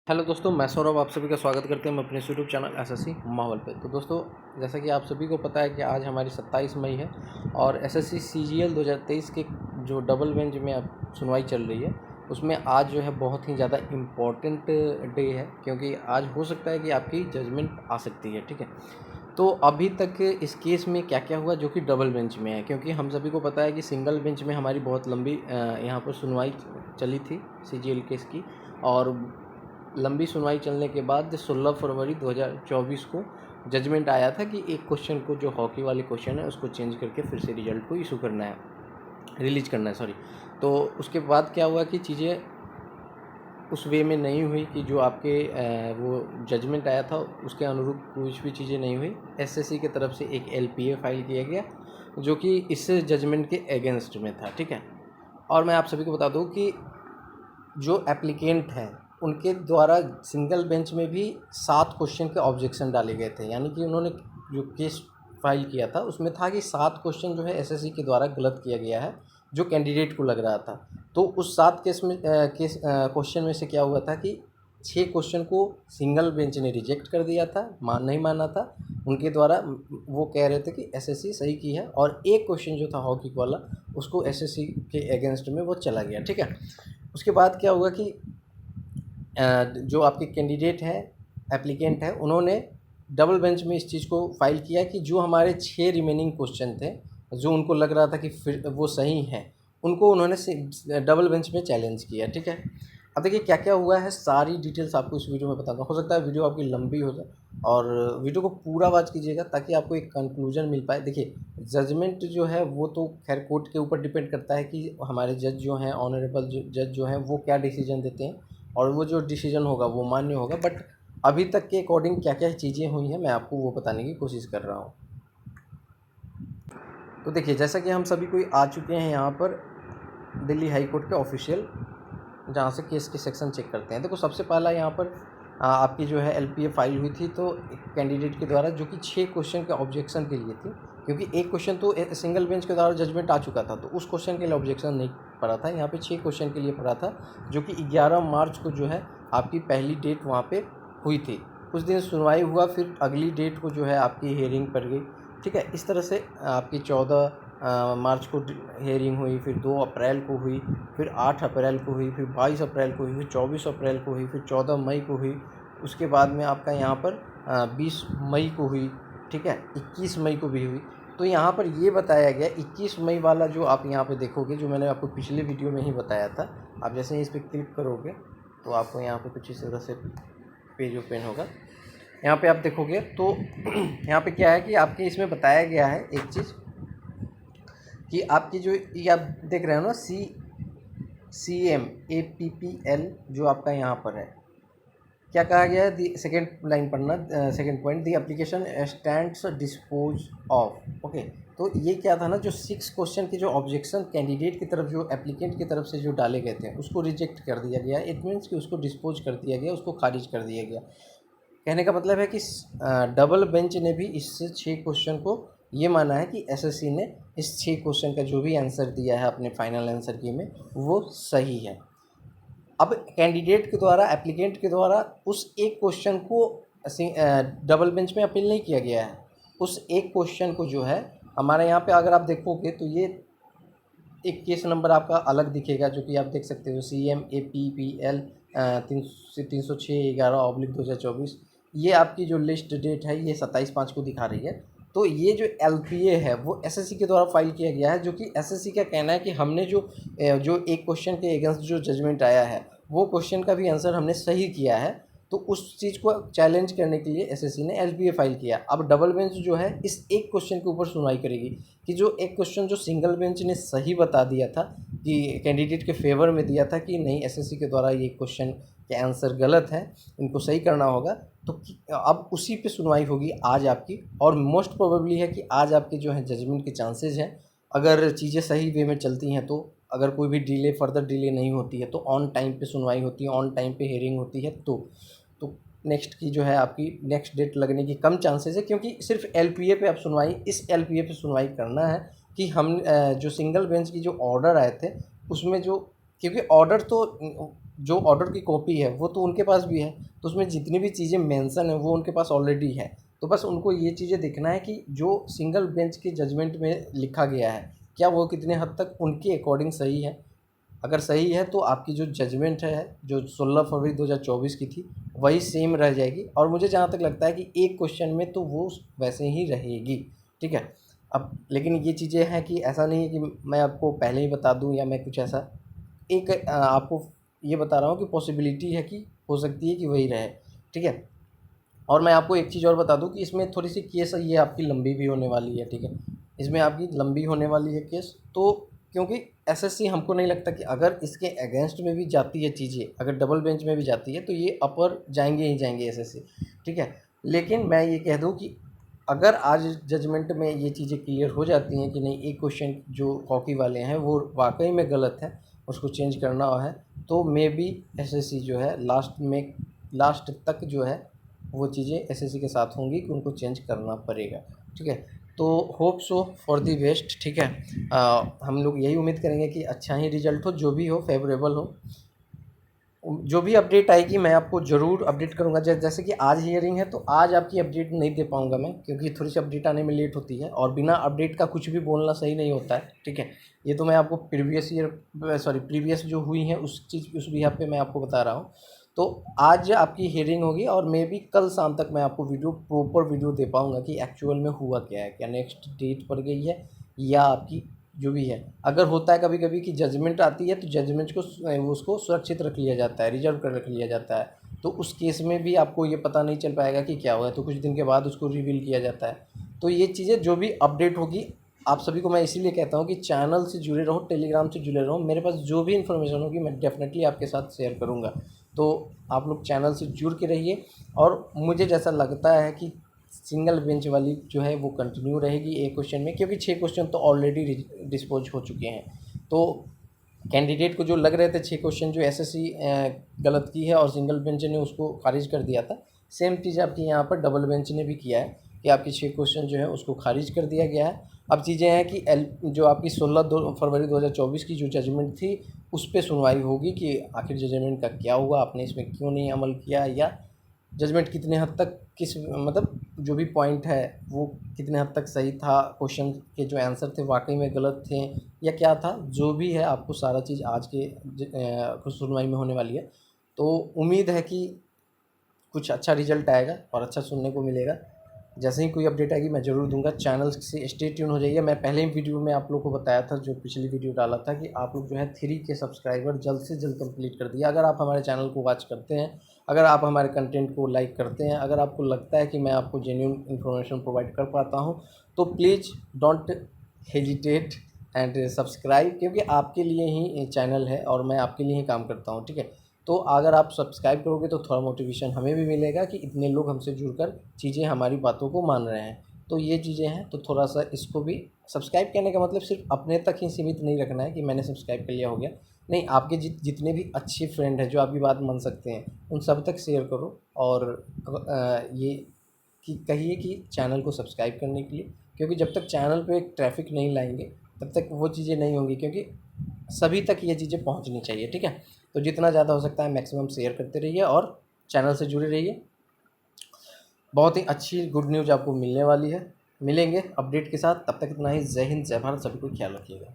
Hello दोस्तों, मैं सौरभ आप सभी का स्वागत करते हैं हम अपने यूट्यूब चैनल एसएससी माहौल पे। तो दोस्तों, जैसा कि आप सभी को पता है कि आज हमारी 27 मई है और एसएससी सीजीएल 2023 के जो डबल बेंच में अब सुनवाई चल रही है उसमें आज जो है बहुत ही ज़्यादा इम्पॉर्टेंट डे है, क्योंकि आज हो सकता है कि आपकी जजमेंट आ सकती है। ठीक है, तो अभी तक इस केस में क्या क्या हुआ जो कि डबल बेंच में है, क्योंकि हम सभी को पता है कि सिंगल बेंच में हमारी बहुत लंबी यहाँ पर सुनवाई चली थी सीजीएल केस की। और लंबी सुनवाई चलने के बाद 16 फरवरी 2024 को जजमेंट आया था कि एक क्वेश्चन को, जो हॉकी वाले क्वेश्चन है, उसको चेंज करके फिर से रिजल्ट को इशू करना है, रिलीज करना है, सॉरी। तो उसके बाद क्या हुआ कि चीज़ें उस वे में नहीं हुई कि जो आपके वो जजमेंट आया था उसके अनुरूप कुछ भी चीज़ें नहीं हुई। एसएससी की तरफ से एक एलपीए फाइल किया गया जो कि इस जजमेंट के अगेंस्ट में था। ठीक है, और मैं आप सभी को बता दूं कि जो एप्लीकेंट हैं उनके द्वारा सिंगल बेंच में भी 7 क्वेश्चन के ऑब्जेक्शन डाले गए थे, यानी कि उन्होंने जो केस फाइल किया था उसमें था कि 7 क्वेश्चन जो है एसएससी के द्वारा गलत किया गया है जो कैंडिडेट को लग रहा था। तो उस 7 क्वेश्चन में से क्या हुआ था कि 6 क्वेश्चन को सिंगल बेंच ने रिजेक्ट कर दिया था, नहीं माना था उनके द्वारा। वो कह रहे थे कि एसएससी सही की है, और एक क्वेश्चन जो था हॉकी वाला उसको एसएससी के अगेंस्ट में वो चला गया। ठीक है, उसके बाद क्या हुआ कि जो आपके कैंडिडेट हैं, एप्लीकेंट हैं, उन्होंने डबल बेंच में इस चीज़ को फाइल किया कि जो हमारे 6 रिमेनिंग क्वेश्चन थे जो उनको लग रहा था कि फिर वो सही हैं, उनको उन्होंने डबल बेंच में चैलेंज किया। ठीक है, अब देखिए क्या क्या हुआ है, सारी डिटेल्स आपको इस वीडियो में बताऊंगा। हो सकता है वीडियो आपकी लंबी हो जाए, और वीडियो को पूरा वॉच कीजिएगा ताकि आपको एक कंक्लूजन मिल पाए। देखिए, जजमेंट जो है वो तो खैर कोर्ट के ऊपर डिपेंड करता है कि हमारे जज जो हैं, ऑनरेबल जज जो हैं, वो क्या डिसीजन देते हैं, और वो जो डिसीजन होगा वो मान्य होगा। बट अभी तक के अकॉर्डिंग क्या क्या चीज़ें हुई हैं मैं आपको वो बताने की कोशिश कर रहा हूँ। तो देखिए, जैसा कि हम सभी कोई आ चुके हैं यहाँ पर दिल्ली हाई कोर्ट के ऑफिशियल, जहाँ से केस के सेक्शन चेक करते हैं। देखो, सबसे पहला यहाँ पर आपकी जो है एलपीए फाइल हुई थी, तो कैंडिडेट के द्वारा, जो कि 6 क्वेश्चन के ऑब्जेक्शन के लिए थी, क्योंकि एक क्वेश्चन तो सिंगल बेंच के द्वारा जजमेंट आ चुका था, तो उस क्वेश्चन के लिए ऑब्जेक्शन नहीं पड़ा था। यहाँ पे 6 क्वेश्चन के लिए पड़ा था, जो कि 11 मार्च को जो है आपकी पहली डेट वहाँ पे हुई थी। उस दिन सुनवाई हुआ, फिर अगली डेट को जो है आपकी हेयरिंग पर गई। ठीक है, इस तरह से आपकी 14 मार्च को हेयरिंग हुई, फिर 2 अप्रैल को हुई, फिर 8 अप्रैल को हुई, फिर 22 अप्रैल को हुई, फिर 24 अप्रैल को हुई, फिर 14 मई को हुई। उसके बाद में आपका यहाँ पर 20 मई को हुई। ठीक है, 21 मई को भी हुई। तो यहाँ पर ये बताया गया 21 मई वाला जो आप यहाँ पे देखोगे, जो मैंने आपको पिछले वीडियो में ही बताया था, आप जैसे ही इस पर क्लिक करोगे तो आपको यहाँ पे कुछ इस तरह से पेज ओपन होगा। यहाँ पे आप देखोगे तो यहाँ पे क्या है कि आपके इसमें बताया गया है एक चीज़ कि आपकी जो ये आप देख रहे हो ना, CMAPPL जो आपका यहाँ पर है, क्या कहा गया है, दी सेकेंड लाइन पढ़ना, second point, the application stands dispose of. Okay, तो ये क्या था ना, जो 6 क्वेश्चन के जो ऑब्जेक्शन कैंडिडेट की तरफ, जो एप्लीकेंट की तरफ से जो डाले गए थे, उसको रिजेक्ट कर दिया गया। इट मीन्स कि उसको डिस्पोज कर दिया गया, उसको खारिज कर दिया गया। कहने का मतलब है कि डबल बेंच ने भी इस 6 क्वेश्चन को ये माना है कि एसएससी ने इस 6 क्वेश्चन का जो भी आंसर दिया है अपने फाइनल आंसर की में, वो सही है। अब कैंडिडेट के द्वारा, एप्लीकेंट के द्वारा उस एक क्वेश्चन को डबल बेंच में अपील नहीं किया गया है। उस एक क्वेश्चन को जो है हमारे यहाँ पे अगर आप देखोगे तो ये एक केस नंबर आपका अलग दिखेगा, जो कि आप देख सकते हो, CMAPPL 306/11/2024। ये आपकी जो लिस्ट डेट है ये 27/5 को दिखा रही है। तो ये जो एलपीए है वो एसएससी के द्वारा फाइल किया गया है, जो कि एसएससी का कहना है कि हमने जो एक क्वेश्चन के अगेंस्ट जो जजमेंट आया है वो क्वेश्चन का भी आंसर हमने सही किया है। तो उस चीज़ को चैलेंज करने के लिए एसएससी ने एलपीए फाइल किया। अब डबल बेंच जो है इस एक क्वेश्चन के ऊपर सुनवाई करेगी कि जो एक क्वेश्चन जो सिंगल बेंच ने सही बता दिया था, कि कैंडिडेट के फेवर में दिया था कि नहीं, एसएससी के द्वारा ये क्वेश्चन के आंसर गलत है, इनको सही करना होगा, तो अब उसी पे सुनवाई होगी आज आपकी। और मोस्ट प्रोबेबली है कि आज आपके जो है जजमेंट के चांसेस हैं, अगर चीज़ें सही वे में चलती हैं तो, अगर कोई भी डिले, फर्दर डिले नहीं होती है तो, ऑन टाइम पे सुनवाई होती है, ऑन टाइम पे हेयरिंग होती है, तो नेक्स्ट की जो है आपकी नेक्स्ट डेट लगने की कम चांसेस है, क्योंकि सिर्फ एलपीए पे आप सुनवाई, इस एलपीए पे सुनवाई करना है कि हम जो सिंगल बेंच की जो ऑर्डर आए थे उसमें जो, क्योंकि ऑर्डर तो जो ऑर्डर की कॉपी है वो तो उनके पास भी है, तो उसमें जितनी भी चीज़ें मेंशन है वो उनके पास ऑलरेडी है। तो बस उनको ये चीज़ें देखना है कि जो सिंगल बेंच के जजमेंट में लिखा गया है क्या वो कितने हद तक उनके अकॉर्डिंग सही है। अगर सही है तो आपकी जो जजमेंट है जो 16 फरवरी 2024 की थी वही सेम रह जाएगी, और मुझे जहाँ तक लगता है कि एक क्वेश्चन में तो वो वैसे ही रहेगी। ठीक है। अब लेकिन ये चीज़ें हैं कि ऐसा नहीं है कि मैं आपको पहले ही बता दूं या मैं कुछ ऐसा एक आपको ये बता रहा हूँ कि पॉसिबिलिटी है कि हो सकती है कि वही रहे। ठीक है। और मैं आपको एक चीज़ और बता दूं कि इसमें थोड़ी सी केस ये आपकी लंबी भी होने वाली है। ठीक है। इसमें आपकी लंबी होने वाली है केस, तो क्योंकि एसएससी हमको नहीं लगता कि अगर इसके अगेंस्ट में भी जाती है चीज़ें, अगर डबल बेंच में भी जाती है तो ये अपर जाएंगे ही जाएंगे एसएससी। ठीक है। लेकिन मैं ये कह दूं कि अगर आज जजमेंट में ये चीज़ें क्लियर हो जाती हैं कि नहीं एक क्वेश्चन जो हॉकी वाले हैं वो वाकई में गलत है, उसको चेंज करना है, तो मे बी एसएससी जो है लास्ट तक जो है वो चीज़ें एसएससी के साथ होंगी कि उनको चेंज करना पड़ेगा। ठीक है। तो hope so for the best. ठीक है। हम लोग यही उम्मीद करेंगे कि अच्छा ही रिजल्ट हो, जो भी हो फेवरेबल हो। जो भी अपडेट आएगी मैं आपको ज़रूर अपडेट करूंगा। जैसे कि आज हियरिंग है तो आज आपकी अपडेट नहीं दे पाऊंगा मैं, क्योंकि थोड़ी सी अपडेट आने में लेट होती है और बिना अपडेट का कुछ भी बोलना सही नहीं होता है। ठीक है। ये तो मैं आपको प्रीवियस जो हुई हैं उस बिहाफ पे मैं आपको बता रहा हूँ। तो आज आपकी हियरिंग होगी और मे बी कल शाम तक मैं आपको प्रॉपर वीडियो दे पाऊँगा कि एक्चुअल में हुआ क्या है, क्या नेक्स्ट डेट पड़ गई है या आपकी जो भी है। अगर होता है कभी कभी कि जजमेंट आती है तो जजमेंट को उसको सुरक्षित रख लिया जाता है, रिजर्व कर रख लिया जाता है, तो उस केस में भी आपको ये पता नहीं चल पाएगा कि क्या हुआ है, तो कुछ दिन के बाद उसको रिवील किया जाता है। तो ये चीज़ें जो भी अपडेट होगी आप सभी को मैं इसीलिए कहता हूँ कि चैनल से जुड़े रहो, टेलीग्राम से जुड़े रहो, मेरे पास जो भी इन्फॉर्मेशन होगी मैं डेफिनेटली आपके साथ शेयर करूँगा। तो आप लोग चैनल से जुड़ के रहिए, और मुझे जैसा लगता है कि सिंगल बेंच वाली जो है वो कंटिन्यू रहेगी एक क्वेश्चन में, क्योंकि 6 क्वेश्चन तो ऑलरेडी डिस्पोज हो चुके हैं। तो कैंडिडेट को जो लग रहे थे 6 क्वेश्चन जो एसएससी गलत की है और सिंगल बेंच ने उसको खारिज कर दिया था, सेम चीज़ आपकी यहाँ पर डबल बेंच ने भी किया है कि आपके 6 क्वेश्चन जो है उसको खारिज कर दिया गया है। अब चीज़ें हैं कि जो आपकी 16 फरवरी 2024 की जो जजमेंट थी उस पर सुनवाई होगी कि आखिर जजमेंट का क्या हुआ, आपने इसमें क्यों नहीं अमल किया, या जजमेंट कितने हद तक किस मतलब जो भी पॉइंट है वो कितने हद तक सही था, क्वेश्चन के जो आंसर थे वाकई में गलत थे या क्या था, जो भी है आपको सारा चीज़ आज के सुनवाई में होने वाली है। तो उम्मीद है कि कुछ अच्छा रिजल्ट आएगा और अच्छा सुनने को मिलेगा। जैसे ही कोई अपडेट आएगी मैं ज़रूर दूंगा। चैनल से स्टे ट्यून हो जाइए। मैं पहले ही वीडियो में आप लोग को बताया था, जो पिछली वीडियो डाला था, कि आप लोग जो है 3 के सब्सक्राइबर जल्द से जल्द कंप्लीट कर दिया। अगर आप हमारे चैनल को वॉच करते हैं, अगर आप हमारे कंटेंट को लाइक करते हैं, अगर आपको लगता है कि मैं आपको जेन्युइन इन्फॉर्मेशन प्रोवाइड कर पाता हूँ, तो please don't hesitate and subscribe, क्योंकि आपके लिए ही ये चैनल है और मैं आपके लिए ही काम करता हूँ। ठीक है। तो अगर आप सब्सक्राइब करोगे तो थोड़ा मोटिवेशन हमें भी मिलेगा कि इतने लोग हमसे जुड़कर चीज़ें हमारी बातों को मान रहे हैं। तो ये चीज़ें हैं, तो थोड़ा सा इसको भी सब्सक्राइब करने का मतलब सिर्फ अपने तक ही सीमित नहीं रखना है कि मैंने सब्सक्राइब कर लिया हो गया। नहीं, आपके जितने भी अच्छे फ्रेंड हैं जो आपकी बात मान सकते हैं उन सब तक शेयर करो, और ये कि कहिए कि चैनल को सब्सक्राइब करने के लिए, क्योंकि जब तक चैनल पे एक ट्रैफिक नहीं लाएंगे तब तक वो चीज़ें नहीं होंगी, क्योंकि सभी तक ये चीज़ें पहुंचनी चाहिए। ठीक है। तो जितना ज़्यादा हो सकता है मैक्सिमम शेयर करते रहिए और चैनल से जुड़े रहिए। बहुत ही अच्छी गुड न्यूज़ आपको मिलने वाली है। मिलेंगे अपडेट के साथ, तब तक इतना ही। जय हिंद, जय भारत, सभी को ख्याल रखिएगा।